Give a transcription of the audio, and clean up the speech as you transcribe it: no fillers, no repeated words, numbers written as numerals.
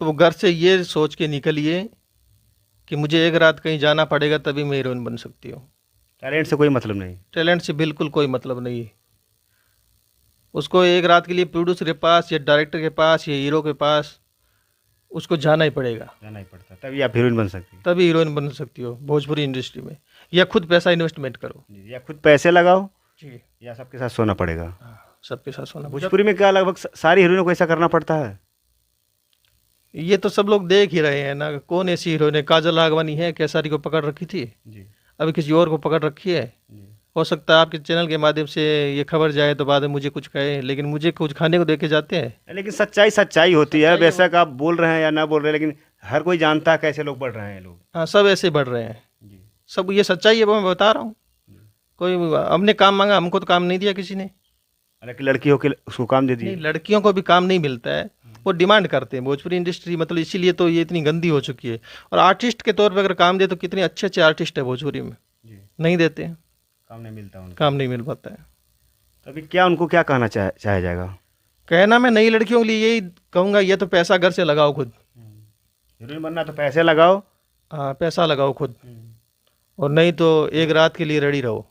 तो वो घर से ये सोच के निकलिए कि मुझे एक रात कहीं जाना पड़ेगा तभी मैं हीरोइन बन सकती हूँ। टैलेंट से कोई मतलब नहीं। टैलेंट से बिल्कुल कोई मतलब नहीं है। उसको एक रात के लिए प्रोड्यूसर के पास या डायरेक्टर के पास या हीरो के पास उसको जाना ही पड़ेगा, जाना ही पड़ता है, तभी आप हीरोइन बन सकती तभी हीरोइन बन सकती हो भोजपुरी इंडस्ट्री में। या खुद पैसा इन्वेस्टमेंट करो। जी, या खुद पैसे लगाओ जी। या सबके साथ सोना पड़ेगा। हाँ, सबके साथ सोना जब भोजपुरी में क्या लगभग सारी हीरोइनों को ऐसा करना पड़ता है। ये तो सब लोग देख ही रहे हैं ना, कौन ऐसी हीरोइन है? काजल राघवानी है, केसारी को पकड़ रखी थी, जी अभी किसी और को पकड़ रखी है। जी। हो सकता है आपके चैनल के माध्यम से ये खबर जाए तो बाद में मुझे कुछ कहे, लेकिन मुझे कुछ खाने को दे के जाते हैं। लेकिन सच्चाई सच्चाई होती है, सच्चाई है वो। बेशक आप बोल रहे हैं या ना बोल रहे हैं, लेकिन हर कोई जानता है कैसे लोग बढ़ रहे हैं लोग। हाँ, सब ऐसे बढ़ रहे हैं। जी सब ये सच्चाई है, वो मैं बता रहा हूँ। जी। कोई हमने काम मांगा, हमको तो काम नहीं दिया किसी ने। हालांकि लड़की हो के उसको काम दे नहीं, दिए। लड़कियों को भी काम नहीं मिलता है। वो डिमांड करते हैं भोजपुरी इंडस्ट्री, मतलब इसीलिए तो ये इतनी गंदी हो चुकी है। और आर्टिस्ट के तौर पे अगर काम दे तो कितने अच्छे अच्छे आर्टिस्ट है भोजपुरी में, जी। नहीं देते हैं। काम नहीं मिलता उनको। काम नहीं मिल पाता है। तो अभी क्या उनको क्या कहना चाहा जाएगा। कहना मैं नई लड़कियों के लिए यही कहूँगा, ये तो पैसा घर से लगाओ खुद। हीरोइन बनना तो पैसे लगाओ। हाँ, पैसा लगाओ खुद। और नहीं तो एक रात के लिए रेडी रहो।